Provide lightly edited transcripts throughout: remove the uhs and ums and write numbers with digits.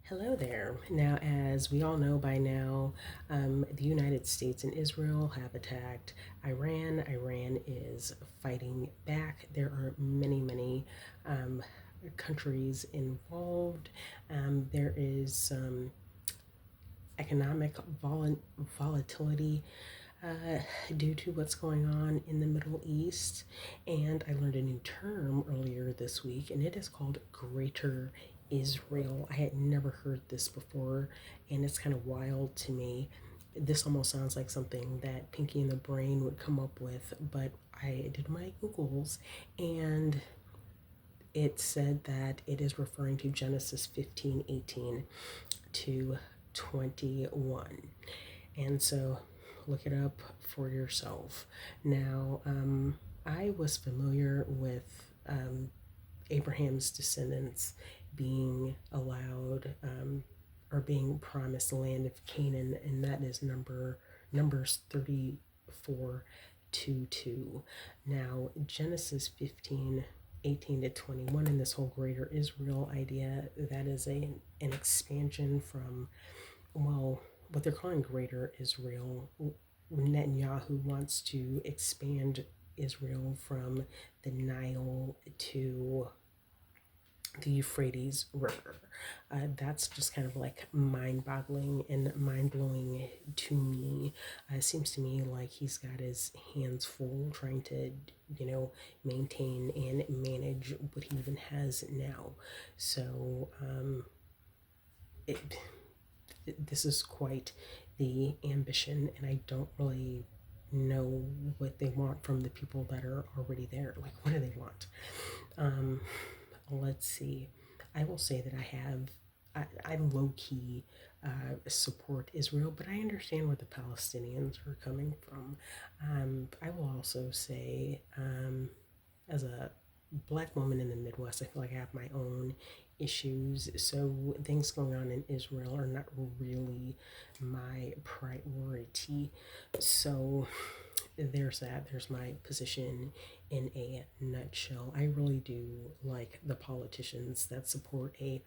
Hello there. Now, as we all know by now, the United States and Israel have attacked Iran. Iran is fighting back. There are many um, countries involved. There is some economic volatility uh, due to what's going on in the Middle East. And I learned a new term earlier this week, and it is called Greater Israel. I had never heard this before, and it's kind of wild to me. This almost sounds like something that Pinky and the Brain would come up with, but I did my Googles, and it said that it is referring to Genesis 15:18 to 21. And so look it up for yourself. Now, I was familiar with Abraham's descendants being allowed or being promised the land of Canaan, and that is Numbers 34 2. Now, Genesis 15:18 to 21, and this whole greater Israel idea, that is an expansion from, well, what they're calling greater Israel. Netanyahu wants to expand Israel from the Nile to the Euphrates River. That's just kind of like mind boggling and mind blowing to me. It seems to me like he's got his hands full trying to, maintain and manage what he even has now. So, it, this is quite the ambition, and I don't really know what they want from the people that are already there. Like, what do they want? Um, let's see. I will say that I low key support Israel, but I understand where the Palestinians are coming from. I will also say, as a black woman in the Midwest, I feel like I have my own issues. So things going on in Israel are not really my priority. So there's that. There's my position in a nutshell. I really do like the politicians that support a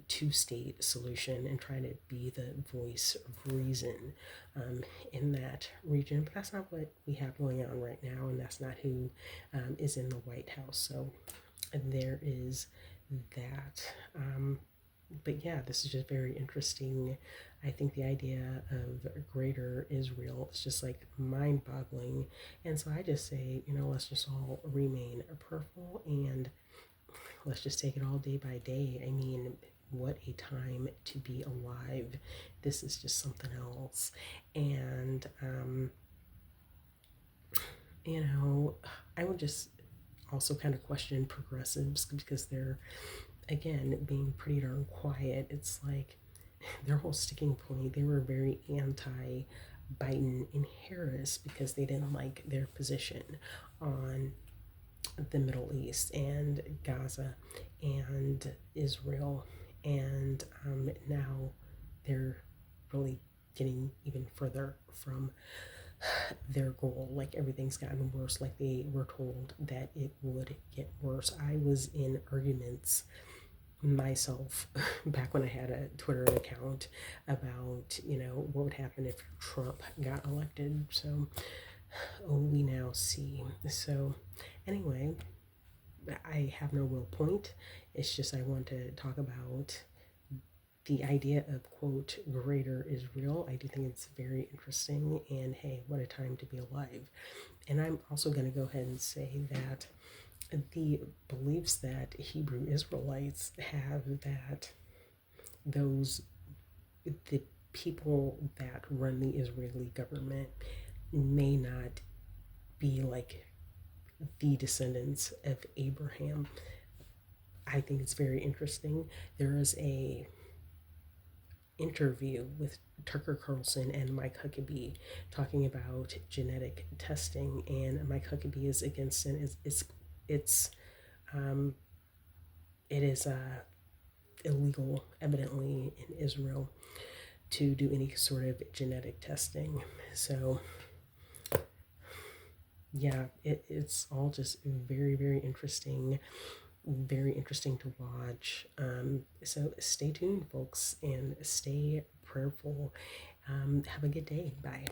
two-state solution and try to be the voice of reason in that region. But that's not what we have going on right now, and that's not who is in the White House. So there is that. But yeah, this is just very interesting. I think the idea of greater Israel is just like mind boggling. And so I just say, let's just all remain prayerful and let's just take it all day by day. I mean, what a time to be alive. This is just something else. And, I would just also kind of question progressives because they're, again, being pretty darn quiet. It's like their whole sticking point, they were very anti Biden and Harris because they didn't like their position on the Middle East and Gaza and Israel. And now they're really getting even further from their goal. Like everything's gotten worse, like they were told that it would get worse. I was in arguments myself back when I had a Twitter account about, what would happen if Trump got elected. So, we now see. So, anyway, I have no real point. It's just I want to talk about the idea of, quote, greater Israel. I do think it's very interesting, and hey, what a time to be alive. And I'm also going to go ahead and say that the beliefs that Hebrew Israelites have, that those the people that run the Israeli government may not be like the descendants of Abraham. I think it's very interesting. There is a interview with Tucker Carlson and Mike Huckabee talking about genetic testing, and Mike Huckabee is against it. It's um, it is illegal, evidently, in Israel to do any sort of genetic testing. So yeah, it's all just very, very interesting. very interesting to watch. So stay tuned, folks, and stay prayerful. Have a good day. Bye.